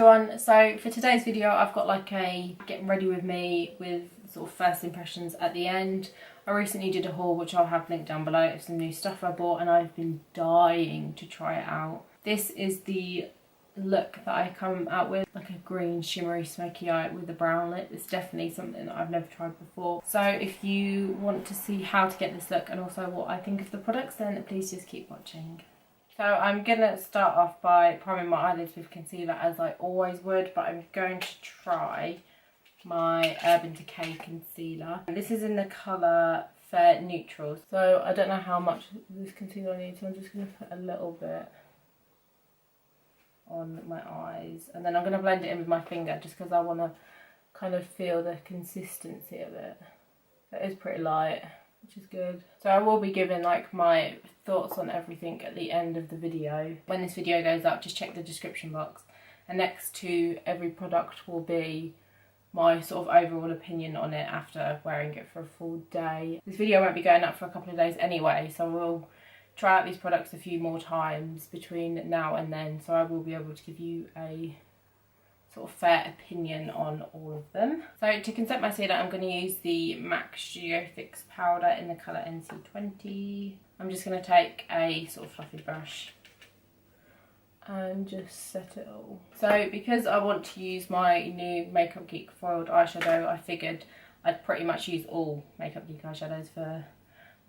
everyone, so for today's video I've got like a get ready with me with sort of first impressions at the end. I recently did a haul which I'll have linked down below of some new stuff I bought and I've been dying to try it out. This is the look that I come out with, like a green shimmery smoky eye with a brown lip. It's definitely something that I've never tried before. So if you want to see how to get this look and also what I think of the products, then please just keep watching. So I'm going to start off by priming my eyelids with concealer as I always would, but I'm going to try my Urban Decay concealer. And this is in the colour Fair Neutral. So I don't know how much this concealer needs, so I'm just going to put a little bit on my eyes. And then I'm going to blend it in with my finger just because I want to kind of feel the consistency of it. It is pretty light, which is good. So I will be giving like my thoughts on everything at the end of the video. When this video goes up, just check the description box, and next to every product will be my sort of overall opinion on it after wearing it for a full day. This video won't be going up for a couple of days anyway, so we'll try out these products a few more times between now and then, so I will be able to give you a sort of fair opinion on all of them. So to conceal my concealer, I'm going to use the MAC Studio Fix powder in the colour NC20. I'm just going to take a sort of fluffy brush and just set it all. So because I want to use my new Makeup Geek foiled eyeshadow, I figured I'd pretty much use all Makeup Geek eyeshadows for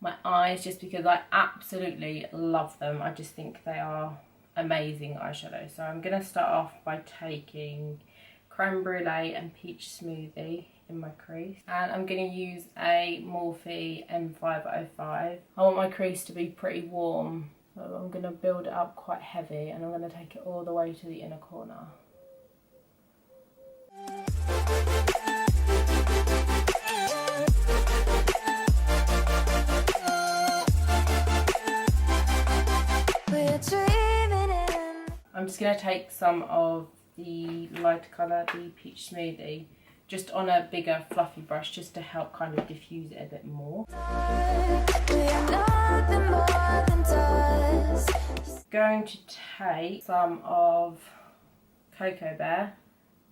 my eyes just because I absolutely love them. I just think they are amazing eyeshadow. So I'm going to start off by taking Creme Brulee and Peach Smoothie in my crease, and I'm going to use a Morphe M505. I want my crease to be pretty warm, so I'm going to build it up quite heavy and I'm going to take it all the way to the inner corner. I'm just going to take some of the lighter colour, the Peach Smoothie, just on a bigger fluffy brush just to help kind of diffuse it a bit more. Going to take some of Cocoa Bear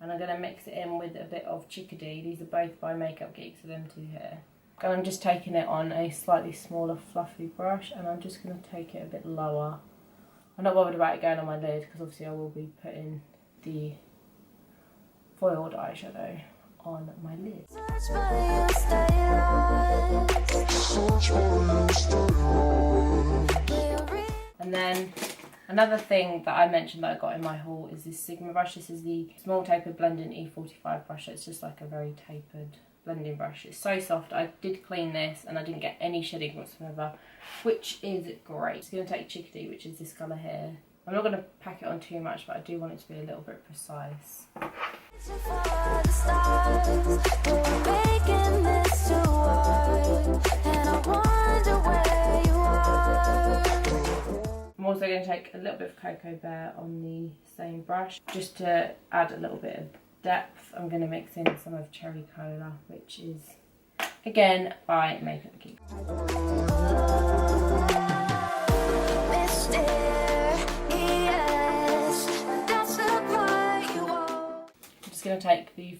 and I'm going to mix it in with a bit of Chickadee. These are both by Makeup Geek, so them two here. And I'm just taking it on a slightly smaller fluffy brush and I'm just going to take it a bit lower. I'm not bothered about it going on my lid because obviously I will be putting the foiled eyeshadow on my lid. And then another thing that I mentioned that I got in my haul is this Sigma brush. This is the small tapered blending E45 brush. It's just like a very tapered blending brush. It's so soft. I did clean this and I didn't get any shedding whatsoever, which is great. It's going to take Chickadee, which is this colour here. I'm not going to pack it on too much, but I do want it to be a little bit precise. I'm also going to take a little bit of Cocoa Bear on the same brush just to add a little bit of depth. I'm going to mix in some of Cherry Cola, which is again by Makeup Geek. I'm just going to take the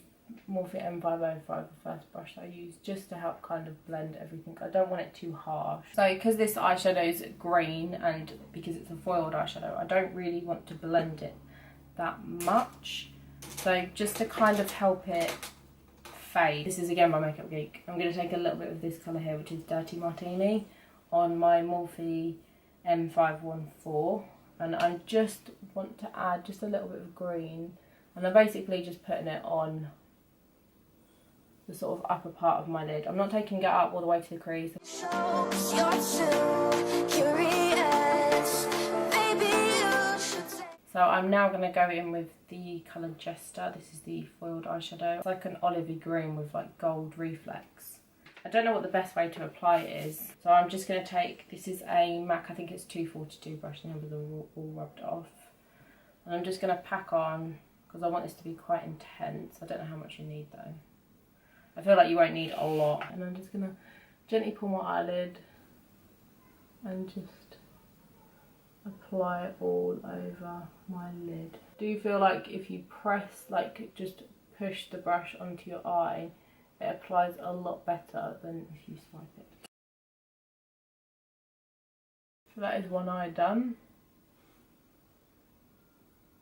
Morphe M505, the first brush that I use, just to help kind of blend everything. I don't want it too harsh. So because this eyeshadow is green and because it's a foiled eyeshadow, I don't really want to blend it that much. So just to kind of help it fade, this is again by Makeup Geek. I'm going to take a little bit of this colour here, which is Dirty Martini, on my Morphe M514, and I just want to add just a little bit of green, and I'm basically just putting it on the sort of upper part of my lid. I'm not taking it up all the way to the crease. So I'm now going to go in with the colour Jester. This is the foiled eyeshadow. It's like an olivey green with like gold reflex. I don't know what the best way to apply it is. So I'm just going to take, this is a MAC, I think it's 242 brush, the numbers are all rubbed off. And I'm just going to pack on, because I want this to be quite intense. I don't know how much you need though. I feel like you won't need a lot. And I'm just going to gently pull my eyelid and just apply it all over my lid. do feel like if you press, like just push the brush onto your eye, it applies a lot better than if you swipe it. So that is one eye done.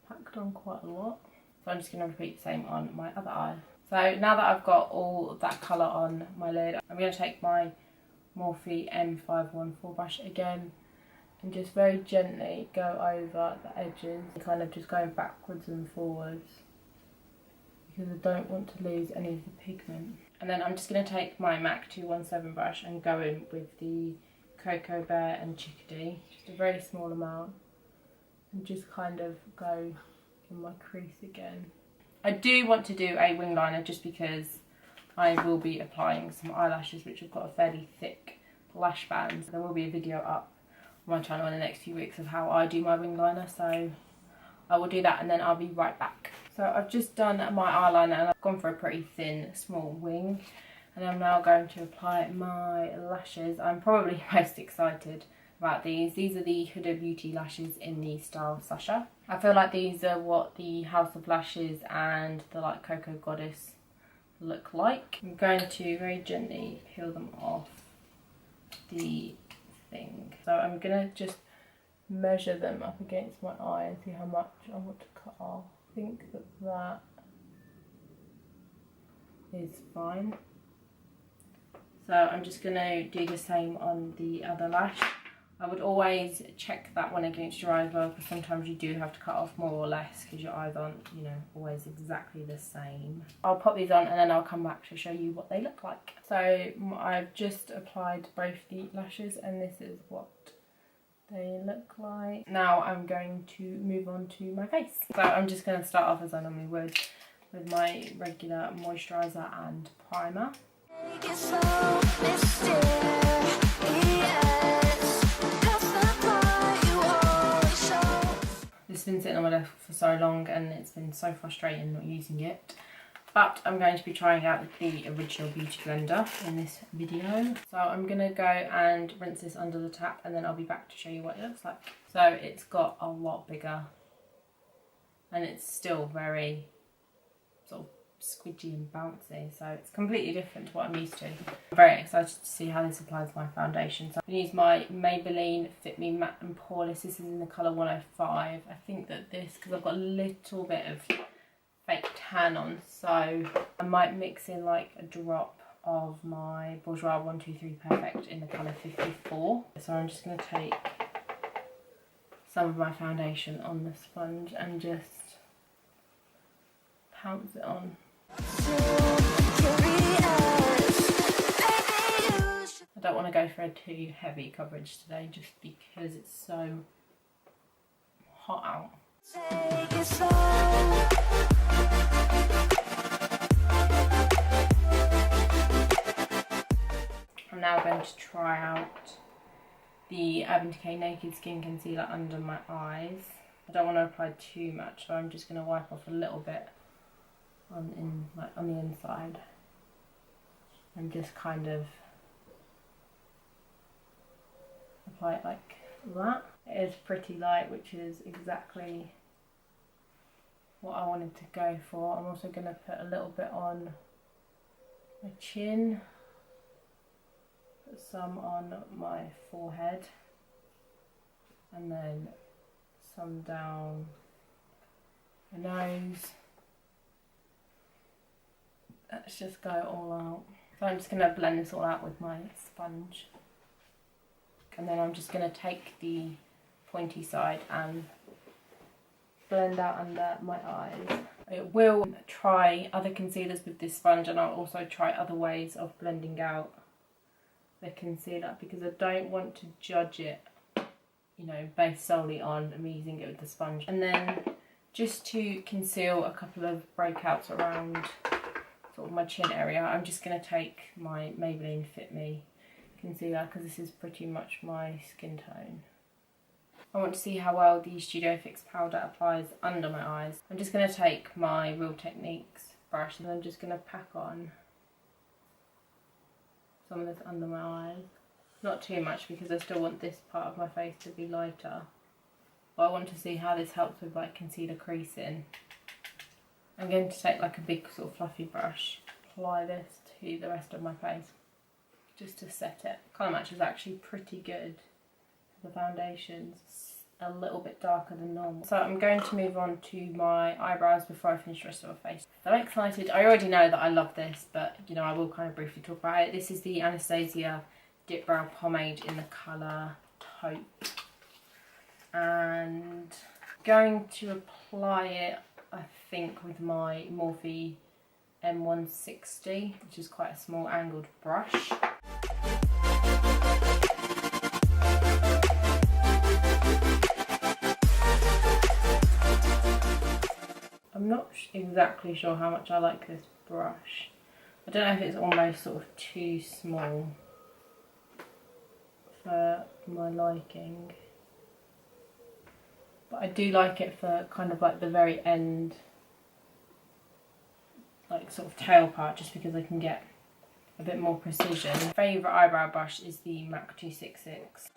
Packed on quite a lot. So I'm just going to repeat the same on my other eye. So now that I've got all of that colour on my lid, I'm going to take my Morphe M514 brush again and just very gently go over the edges, kind of just going backwards and forwards because I don't want to lose any of the pigment. And then I'm just going to take my MAC 217 brush and go in with the Cocoa Bear and Chickadee, just a very small amount, and just kind of go in my crease again. I do want to do a wing liner just because I will be applying some eyelashes which have got a fairly thick lash band. There will be a video up on my channel in the next few weeks of how I do my wing liner, so I will do that and then I'll be right back. So I've just done my eyeliner and I've gone for a pretty thin small wing, and I'm now going to apply my lashes. I'm probably most excited about these. These are the Huda Beauty lashes in the style Sasha. I feel like these are what the House of Lashes and the like Cocoa Goddess look like. I'm going to very gently peel them off the thing. So I'm gonna just measure them up against my eye and see how much I want to cut off. I think that that is fine. So I'm just gonna do the same on the other lash. I would always check that one against your eye as well, because sometimes you do have to cut off more or less because your eyes aren't, you know, always exactly the same. I'll pop these on and then I'll come back to show you what they look like. So I've just applied both the lashes and this is what they look like. Now I'm going to move on to my face. So I'm just going to start off as I normally would with my regular moisturiser and primer. This has been sitting on my desk for so long and it's been so frustrating not using it. But I'm going to be trying out the original Beauty Blender in this video. So I'm going to go and rinse this under the tap and then I'll be back to show you what it looks like. So it's got a lot bigger and it's still very sort of squidgy and bouncy, so it's completely different to what I'm used to. I'm very excited to see how this applies to my foundation. So I'm going to use my Maybelline Fit Me Matte and Poreless. This is in the colour 105. I think that this, because I've got a little bit of fake tan on, so I might mix in like a drop of my Bourjois 123 Perfect in the colour 54. So I'm just going to take some of my foundation on the sponge and just pounce it on. I don't want to go for a too heavy coverage today just because it's so hot out. I'm now going to try out the Urban Decay Naked Skin Concealer under my eyes. I don't want to apply too much, so I'm just going to wipe off a little bit on the inside and just kind of apply it like that. It is pretty light, which is exactly what I wanted to go for. I'm also going to put a little bit on my chin, put some on my forehead, and then some down my nose. Let's just go all out. So I'm just going to blend this all out with my sponge. And then I'm just going to take the pointy side and blend out under my eyes. I will try other concealers with this sponge, and I'll also try other ways of blending out the concealer because I don't want to judge it, you know, based solely on me using it with the sponge. And then just to conceal a couple of breakouts around sort of my chin area, I'm just going to take my Maybelline Fit Me concealer because this is pretty much my skin tone. I want to see how well the Studio Fix powder applies under my eyes. I'm just going to take my Real Techniques brush and I'm just going to pack on some of this under my eyes. Not too much because I still want this part of my face to be lighter. but I want to see how this helps with like concealer creasing. I'm going to take like a big sort of fluffy brush, apply this to the rest of my face just to set it. Colour match is actually pretty good. The foundation's a little bit darker than normal. So I'm going to move on to my eyebrows before I finish the rest of my face. So I'm excited. I already know that I love this, but you know, I will kind of briefly talk about it. This is the Anastasia Dip Brow Pomade in the colour Taupe. And I'm going to apply it, I think, with my Morphe M160, which is quite a small angled brush. I'm not exactly sure how much I like this brush. I don't know if it's almost sort of too small for my liking. But I do like it for kind of like the very end, like sort of tail part, just because I can get a bit more precision. My favourite eyebrow brush is the MAC 266.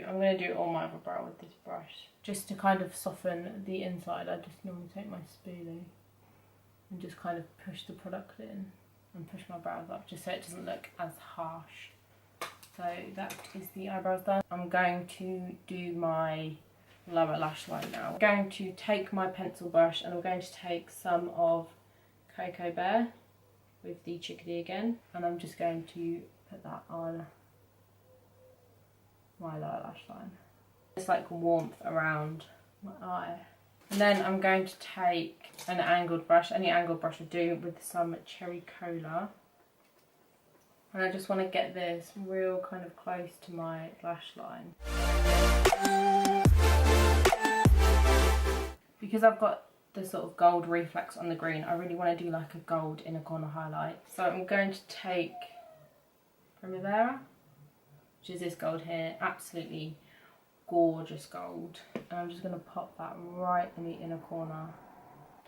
I'm going to do all my other brow with this brush, just to kind of soften the inside. I just normally take my spoolie and just kind of push the product in and push my brows up, just so it doesn't look as harsh. So that is the eyebrows done. I'm going to do my lower lash line now. I'm going to take my pencil brush and I'm going to take some of Cocoa Bear with the Chickadee again, and I'm just going to put that on my lower lash line. It's like warmth around my eye. And then I'm going to take an angled brush, any angled brush would do, with some Cherry Cola. And I just want to get this real kind of close to my lash line. Because I've got the sort of gold reflex on the green, I really want to do like a gold inner corner highlight. So I'm going to take Primavera, which is this gold here, absolutely gorgeous gold. And I'm just going to pop that right in the inner corner.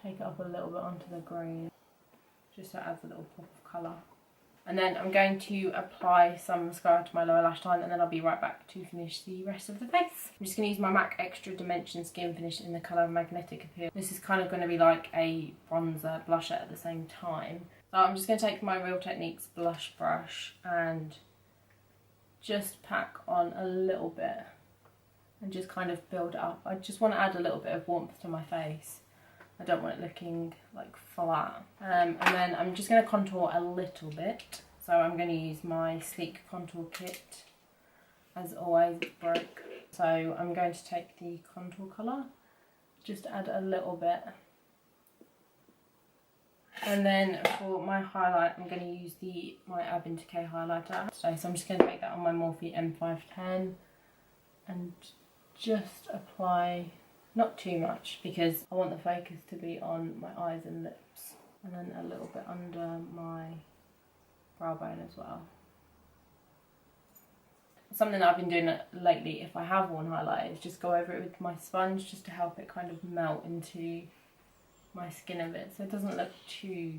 Take it up a little bit onto the green, just so it adds a little pop of colour. And then I'm going to apply some mascara to my lower lash line, and then I'll be right back to finish the rest of the face. I'm just going to use my MAC Extra Dimension Skin Finish in the colour Magnetic Appeal. This is kind of going to be like a bronzer blusher at the same time. So I'm just going to take my Real Techniques blush brush and just pack on a little bit and just kind of build it up. I just want to add a little bit of warmth to my face. I don't want it looking like flat. And then I'm just going to contour a little bit. So I'm going to use my Sleek Contour Kit. As always, it broke. So I'm going to take the contour colour, just add a little bit. And then for my highlight, I'm going to use my Decay highlighter. So I'm just going to take that on my Morphe M510 and just apply, not too much, because I want the focus to be on my eyes and lips. And then a little bit under my brow bone as well. Something that I've been doing lately, if I have worn highlight, is just go over it with my sponge, just to help it kind of melt into my skin a bit, so it doesn't look too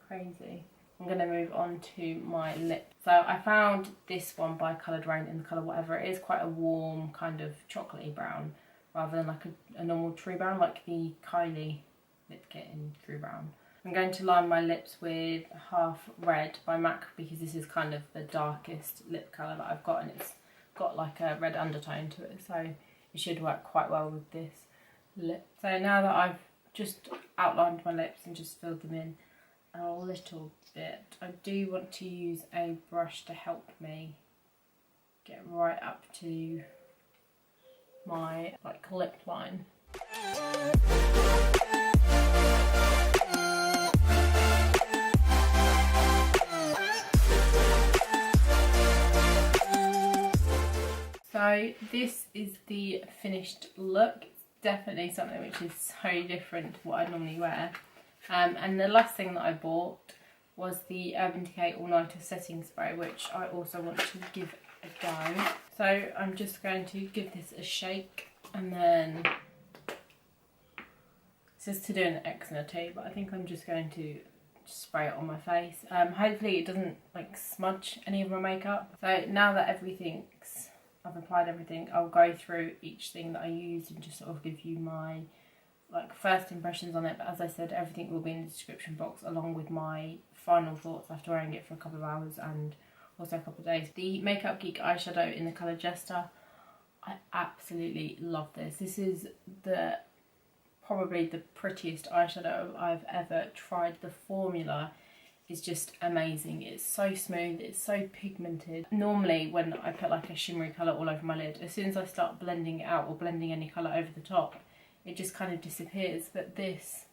crazy. I'm going to move on to my lip. So I found this one by Coloured Rain in the colour Whatever. It is quite a warm kind of chocolatey brown, rather than like a normal true brown, like the Kylie lip kit in True Brown. I'm going to line my lips with Half Red by MAC, because this is kind of the darkest lip colour that I've got, and it's got like a red undertone to it, so it should work quite well with this lip. So now that I've just outlined my lips and just filled them in a little bit, I do want to use a brush to help me get right up to my like lip line. So this is the finished look. Definitely something which is so different to what I normally wear. And the last thing that I bought was the Urban Decay All Nighter Setting Spray, which I also want to give a go. So I'm just going to give this a shake and then This is to do an eczema too, but I think I'm just going to spray it on my face. Hopefully it doesn't like smudge any of my makeup. So now that I've applied everything, I'll go through each thing that I used and just sort of give you my like first impressions on it. But as I said, everything will be in the description box along with my final thoughts after wearing it for a couple of hours and also a couple of days. The Makeup Geek eyeshadow in the colour Jester, I absolutely love this. This is probably the prettiest eyeshadow I've ever tried. The formula is just amazing. It's so smooth, it's so pigmented. Normally when I put like a shimmery colour all over my lid, as soon as I start blending it out or blending any colour over the top, it just kind of disappears. But this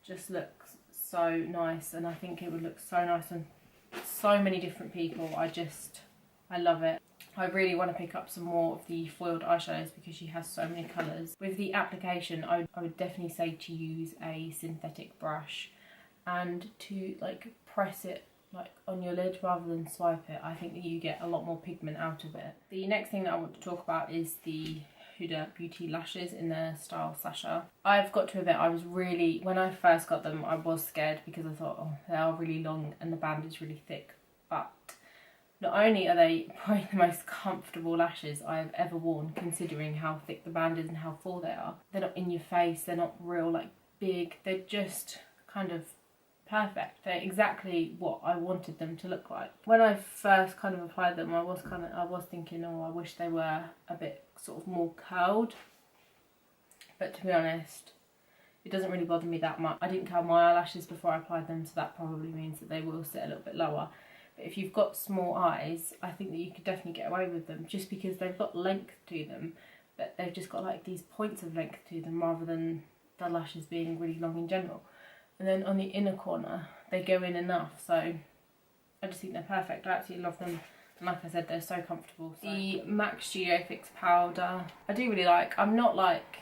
just looks so nice, and I think it would look so nice on so many different people. I love it. I really want to pick up some more of the foiled eyeshadows because she has so many colours. With the application, I would definitely say to use a synthetic brush and to like press it like on your lid rather than swipe it. I think that you get a lot more pigment out of it. The next thing that I want to talk about is the Huda Beauty lashes in the style Sasha. I've got to admit, when I first got them, I was scared because I thought, oh, they are really long and the band is really thick. But not only are they probably the most comfortable lashes I've ever worn, considering how thick the band is and how full they are. They're not in your face, they're not real like big, they're just kind of perfect. They're exactly what I wanted them to look like. When I first kind of applied them, I was thinking, oh, I wish they were a bit sort of more curled. But to be honest, it doesn't really bother me that much. I didn't curl my eyelashes before I applied them, so that probably means that they will sit a little bit lower. But if you've got small eyes, I think that you could definitely get away with them just because they've got length to them, but they've just got like these points of length to them rather than the lashes being really long in general. And then on the inner corner, they go in enough, so I just think they're perfect. I absolutely love them, and like I said, they're so comfortable. So. The MAC Studio Fix powder, I do really like. I'm not like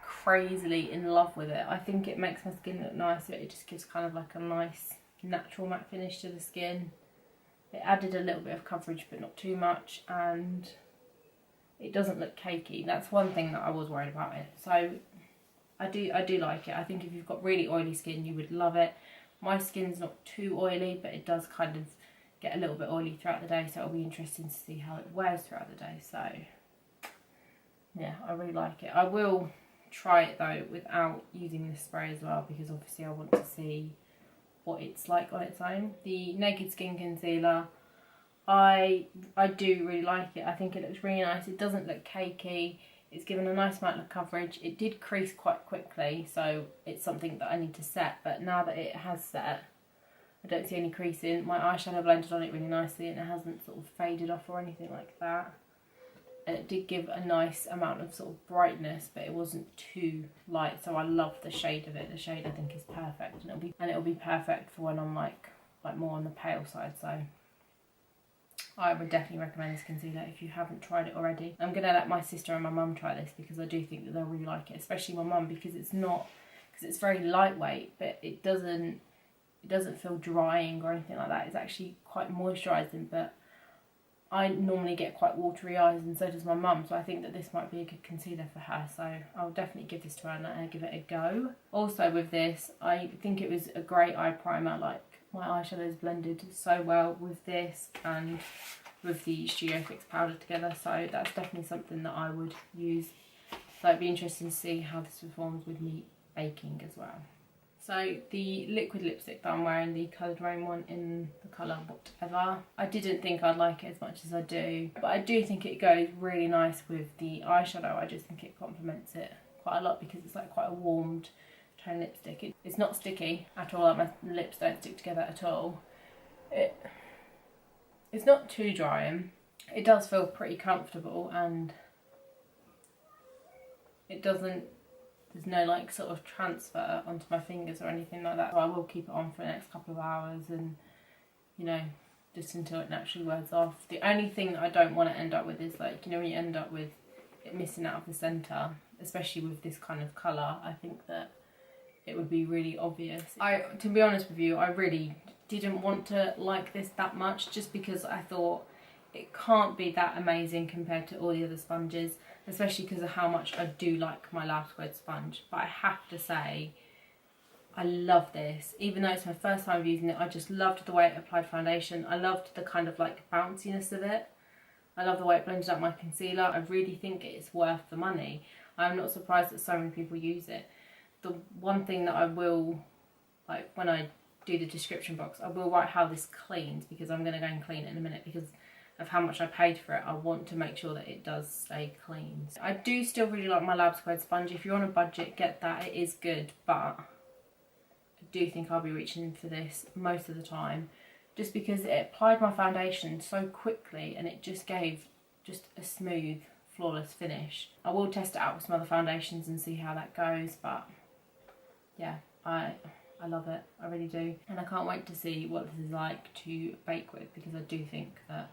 crazily in love with it. I think it makes my skin look nicer. It just gives kind of like a nice natural matte finish to the skin. It added a little bit of coverage but not too much, and it doesn't look cakey. That's one thing that I was worried about it. So I do like it. I think if you've got really oily skin, you would love it. My skin's not too oily, but it does kind of get a little bit oily throughout the day, so it'll be interesting to see how it wears throughout the day. So yeah, I really like it. I will try it though without using this spray as well, because obviously I want to see what it's like on its own. The Naked Skin Concealer, I do really like it. I think it looks really nice. It doesn't look cakey. It's given a nice amount of coverage. It did crease quite quickly, so it's something that I need to set. But now that it has set, I don't see any creasing. My eyeshadow blended on it really nicely and it hasn't sort of faded off or anything like that. And it did give a nice amount of sort of brightness, but it wasn't too light, so I love the shade of it. The shade I think is perfect, and it'll be perfect for when I'm like more on the pale side. So I would definitely recommend this concealer if you haven't tried it already. I'm gonna let my sister and my mum try this because I do think that they'll really like it, especially my mum, because it's very lightweight, but it doesn't feel drying or anything like that. It's actually quite moisturising, but I normally get quite watery eyes, and so does my mum, so I think that this might be a good concealer for her, so I'll definitely give this to her and give it a go. Also with this, I think it was a great eye primer. Like, my eyeshadows blended so well with this and with the Studio Fix powder together, so that's definitely something that I would use. So it'd be interesting to see how this performs with me baking as well. So the liquid lipstick that I'm wearing, the Coloured Rain one in the colour Whatever, I didn't think I'd like it as much as I do, but I do think it goes really nice with the eyeshadow. I just think it complements it quite a lot because it's like quite a warmed tone lipstick. It's not sticky at all, like my lips don't stick together at all. It's not too drying. It does feel pretty comfortable, and there's no like sort of transfer onto my fingers or anything like that. So I will keep it on for the next couple of hours, and you know, just until it naturally wears off. The only thing that I don't want to end up with is like, you know, when you end up with it missing out of the centre, especially with this kind of colour, I think that it would be really obvious. To be honest with you, I really didn't want to like this that much, just because I thought it can't be that amazing compared to all the other sponges, especially because of how much I do like my Lab Squared sponge. But I have to say, I love this. Even though it's my first time using it, I just loved the way it applied foundation. I loved the kind of like bounciness of it. I love the way it blended up my concealer. I really think it's worth the money. I'm not surprised that so many people use it. The one thing that I will, like when I do the description box, I will write how this cleans, because I'm going to go and clean it in a minute because of how much I paid for it. I want to make sure that it does stay clean. I do still really like my Lab Squared sponge. If you're on a budget, get that. It is good, but I do think I'll be reaching for this most of the time, just because it applied my foundation so quickly and it just gave just a smooth, flawless finish. I will test it out with some other foundations and see how that goes, but yeah, I love it, I really do. And I can't wait to see what this is like to bake with, because I do think that,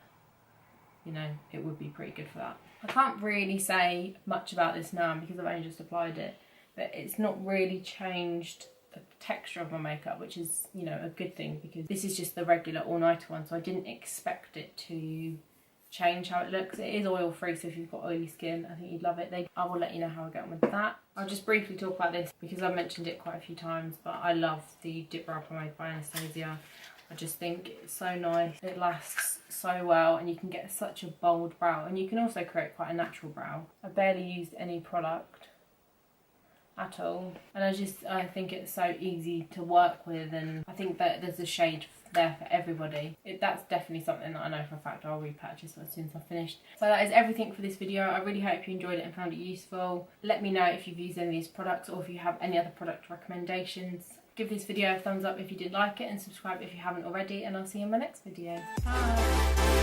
you know, it would be pretty good for that. I can't really say much about this now because I've only just applied it, but it's not really changed the texture of my makeup, which is, you know, a good thing, because this is just the regular all-nighter one, so I didn't expect it to change how it looks. It is oil free, so if you've got oily skin, I think you'd love it. I will let you know how I get on with that. I'll just briefly talk about this because I've mentioned it quite a few times, but I love the Dip Brow Pomade by Anastasia. I just think it's so nice. It lasts so well and you can get such a bold brow, and you can also create quite a natural brow. I barely used any product at all, and I think it's so easy to work with, and I think that there's a shade there for everybody. That's definitely something that I know for a fact I'll repurchase as soon as I've finished. So that is everything for this video. I really hope you enjoyed it and found it useful. Let me know if you've used any of these products or if you have any other product recommendations. Give this video a thumbs up if you did like it, and subscribe if you haven't already, and I'll see you in my next video. Bye!